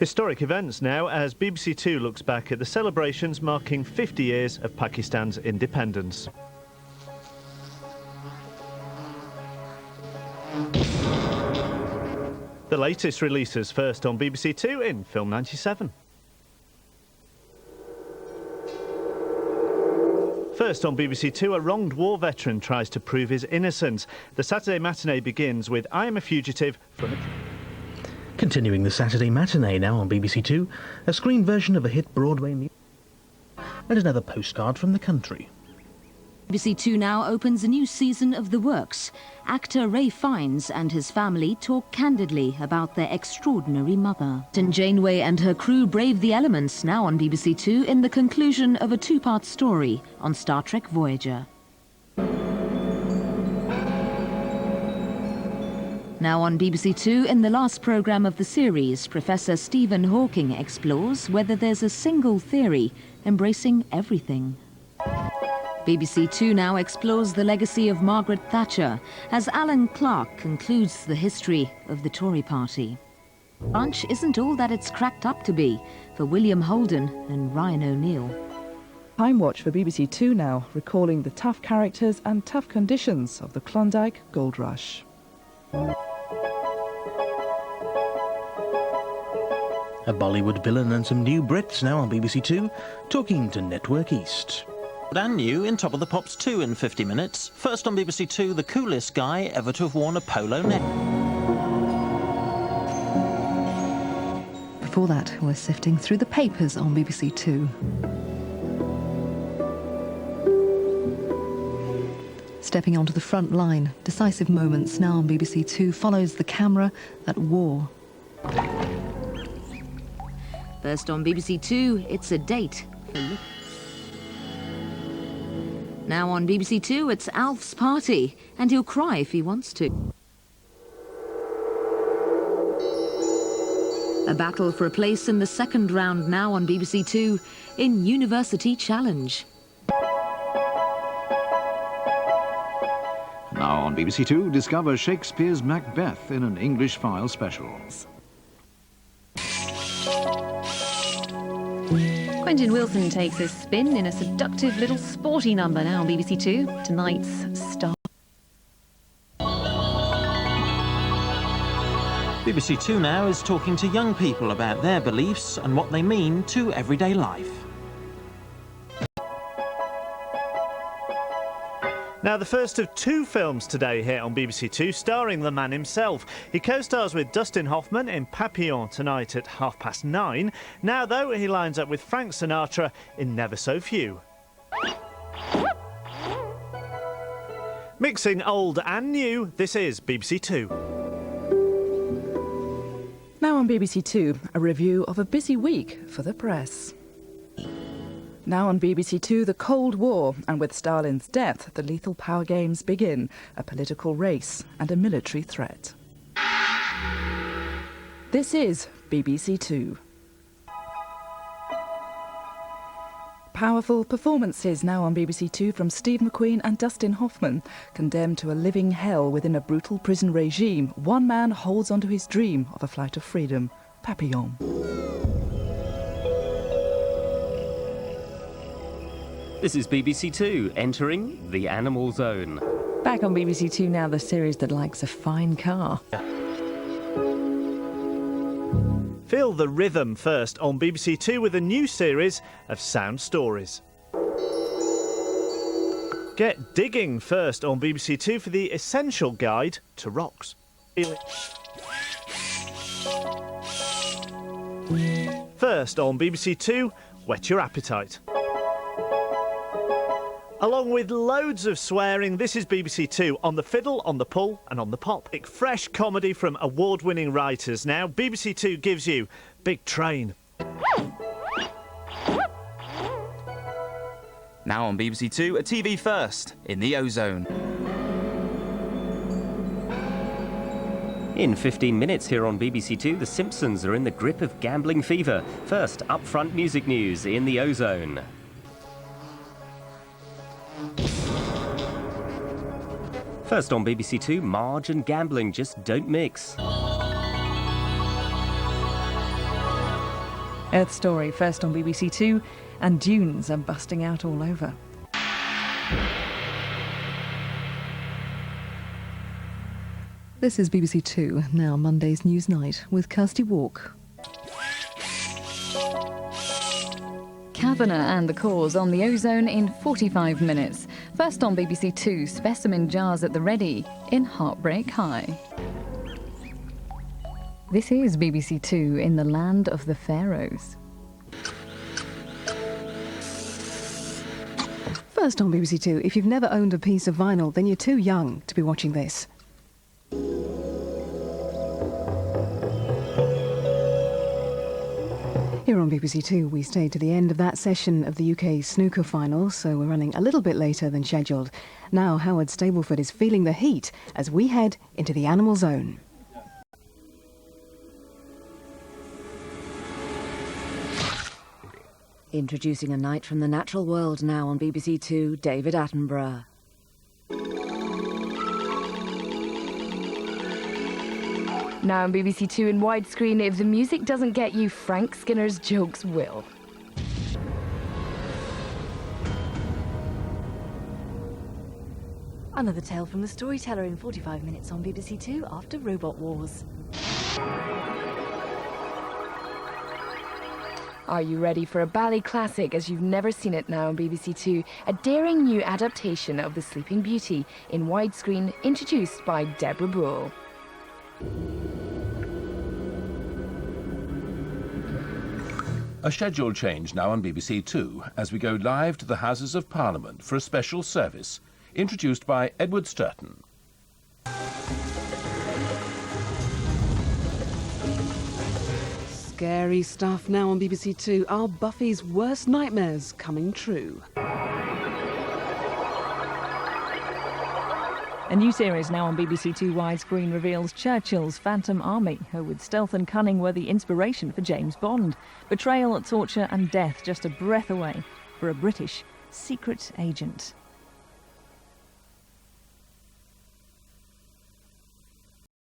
Historic events now as BBC2 looks back at the celebrations marking 50 years of Pakistan's independence. The latest releases first on BBC2 in Film 97. First on BBC2, a wronged war veteran tries to prove his innocence. The Saturday matinee begins with I Am a Fugitive from... Continuing the Saturday matinee now on BBC2, a screen version of a hit Broadway music and another postcard from the country. BBC2 now opens a new season of The Works. Actor Ray Fiennes and his family talk candidly about their extraordinary mother. Janeway and her crew brave the elements now on BBC2 in the conclusion of a two-part story on Star Trek Voyager. Now on BBC2, in the last programme of the series, Professor Stephen Hawking explores whether there's a single theory embracing everything. BBC2 now explores the legacy of Margaret Thatcher as Alan Clark concludes the history of the Tory party. Lunch isn't all that it's cracked up to be for William Holden and Ryan O'Neill. Time Watch for BBC2 now, recalling the tough characters and tough conditions of the Klondike Gold Rush. A Bollywood villain and some new Brits now on BBC2, talking to Network East. And new in Top of the Pops 2 in 50 minutes. First on BBC2, the coolest guy ever to have worn a polo neck. Before that, we're sifting through the papers on BBC2. Stepping onto the front line, decisive moments now on BBC2 follows the camera at war. First on BBC2, it's a date for Mick. Now on BBC2, it's Alf's party, and he'll cry if he wants to. A battle for a place in the second round now on BBC2 in University Challenge. Now on BBC2, discover Shakespeare's Macbeth in an English File special. Quentin Wilson takes a spin in a seductive little sporty number now on BBC2. Tonight's Star. BBC2 now is talking to young people about their beliefs and what they mean to everyday life. Now, the first of two films today here on BBC2, starring the man himself. He co-stars with Dustin Hoffman in Papillon tonight at 9:30. Now, though, he lines up with Frank Sinatra in Never So Few. Mixing old and new, this is BBC2. Now on BBC2, a review of a busy week for the press. Now on BBC2, the Cold War, and with Stalin's death, the lethal power games begin, a political race and a military threat. This is BBC2. Powerful performances now on BBC2 from Steve McQueen and Dustin Hoffman. Condemned to a living hell within a brutal prison regime, one man holds onto his dream of a flight of freedom, Papillon. This is BBC2, entering the animal zone. Back on BBC2 now, the series that likes a fine car. Feel the rhythm first on BBC2 with a new series of sound stories. Get digging first on BBC2 for the essential guide to rocks. First on BBC2, whet your appetite. Along with loads of swearing, this is BBC2 on the fiddle, on the pull and on the pop. Fresh comedy from award-winning writers. Now, BBC2 gives you Big Train. Now on BBC2, a TV first, in the Ozone. In 15 minutes here on BBC2, the Simpsons are in the grip of gambling fever. First, upfront music news in the Ozone. First on BBC2, Marge and gambling just don't mix. Earth Story first on BBC2, and dunes are busting out all over. This is BBC Two, now Monday's News Night with Kirsty Walk. Kavanagh and the cause on the ozone in 45 minutes. First on BBC Two, specimen jars at the ready in Heartbreak High. This is BBC Two in the land of the pharaohs. First on BBC Two, if you've never owned a piece of vinyl, then you're too young to be watching this. Here on BBC Two, we stayed to the end of that session of the UK snooker final, so we're running a little bit later than scheduled. Now Howard Stableford is feeling the heat as we head into the animal zone. Introducing a night from the natural world now on BBC Two, David Attenborough. Now on BBC Two in widescreen, if the music doesn't get you, Frank Skinner's jokes will. Another tale from the storyteller in 45 minutes on BBC Two after Robot Wars. Are you ready for a ballet classic as you've never seen it now on BBC Two? A daring new adaptation of The Sleeping Beauty in widescreen, introduced by Deborah Buell. A schedule change now on BBC Two as we go live to the Houses of Parliament for a special service, introduced by Edward Sturton. Scary stuff now on BBC Two. Are Buffy's worst nightmares coming true? A new series now on BBC Two widescreen reveals Churchill's Phantom Army, who with stealth and cunning were the inspiration for James Bond. Betrayal, torture and death just a breath away for a British secret agent.